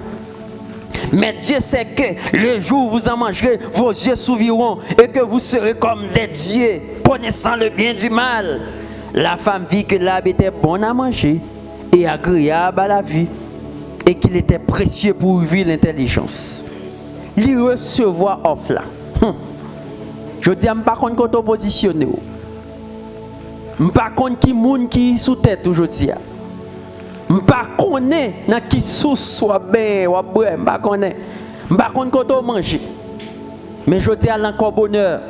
Mais Dieu sait que le jour où vous en mangerez, vos yeux s'ouvriront et que vous serez comme des dieux, connaissant le bien du mal. La femme vit que l'arbre était bon à manger et agréable à la vue et qu'il était précieux pour vivre l'intelligence. Il recevoir offre là. Je dis, je ne sais pas quand on positionne. Je ne sais pas qui moun qui sous tête aujourd'hui. Je ne sais pas dans qui sous soit bien ou bien. Je ne sais pas quand on mange. Mais je dis à l'encore bonheur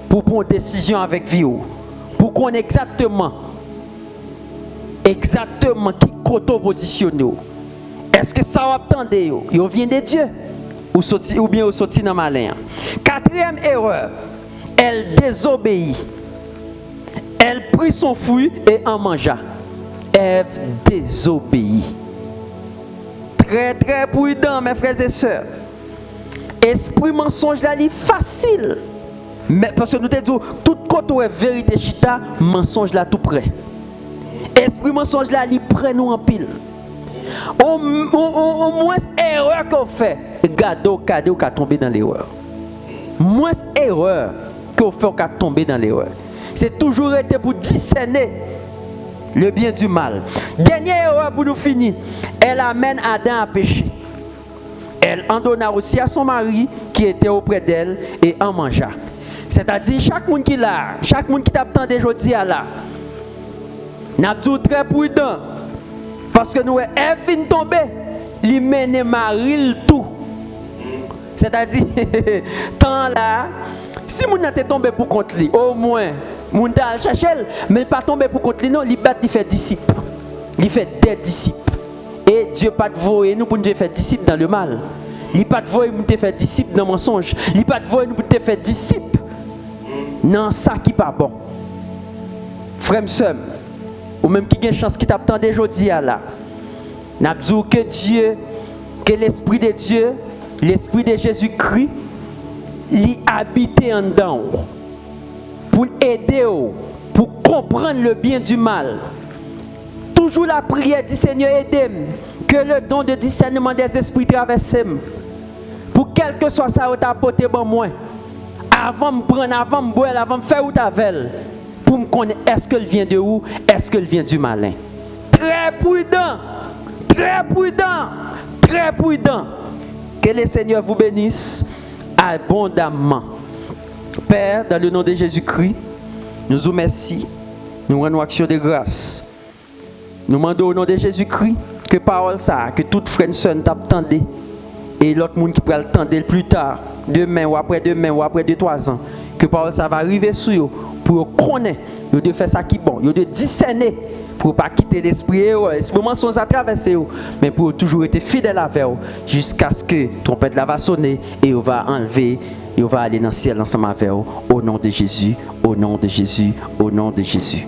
pour prendre une décision avec vous. Pour qu'on ait exactement qui on positionne. Est-ce que ça va attendre? Il vient de Dieu ou bien il sorti dans malin. Quatrième erreur, elle désobéit. Elle prit son fruit et en mangea. Ève désobéit. Très très prudent, mes frères et sœurs. Esprit mensonge là, il facile. Mais parce que nous te disons, tout côté où est vérité chita, mensonge là tout près. Esprit mensonge là, il prend nous en pile. Au moins erreur qu'on fait, gado ou qu'à tomber dans l'erreur. Moins erreur qu'on fait qu'à tomber dans l'erreur. C'est toujours été pour discerner le bien du mal. Dernière erreur pour nous finir, elle amène Adam à pécher. Elle en donna aussi à son mari qui était auprès d'elle et en mangea. C'est-à-dire chaque monde qui l'a, chaque monde qui t'attend aujourd'hui à là, n'a pas très prudent. Parce que nous, elle finit tomber, il mène Marie tout. C'est-à-dire, tant là, si vous n'êtes tombé pour contre lui, au moins, vous n'êtes cherché, mais pas tombé pour contre lui, non, il fait disciple. Il fait des disciples. Et Dieu pas de voyer nous pour nous faire disciples dans le mal. Il pas de voyer nous faire disciples dans le mensonge. Il pas de voyer nous pour nous faire disciples dans ça qui n'est pas bon. Frère, sœur, ou même qui a une chance qui t'attend aujourd'hui là. N'a dit que Dieu, que l'Esprit de Dieu, l'Esprit de Jésus-Christ, l'y habiter en dedans, pour aider, pour comprendre le bien du mal. Toujours la prière du Seigneur, aidez-moi, que le don de discernement des esprits traverse, pour quel que soit ça, vous apporté bon moi. Avant de prendre, avant de boire, avant de faire ou tavel, pour me connaître, est-ce qu'elle vient de où, est-ce qu'elle vient du malin. Très prudent, très prudent, très prudent. Que le Seigneur vous bénisse abondamment. Père, dans le nom de Jésus-Christ, nous vous remercions, nous rendons action de grâce. Nous demandons au nom de Jésus-Christ que parole ça, que toute frère et sœur t'attendent et l'autre monde qui pourra l'attendre plus tard, demain ou après-demain ou après 2-3 ans, que parole ça va arriver sur eux pour connaître, de faire ça qui est bon, de discerner pour ne pas quitter l'esprit, ce moment sont à traverser, mais pour toujours être fidèle avec eux jusqu'à ce que trompette là va sonner et on va enlever et on va aller dans le ciel ensemble avec eux au nom de Jésus, au nom de Jésus, au nom de Jésus.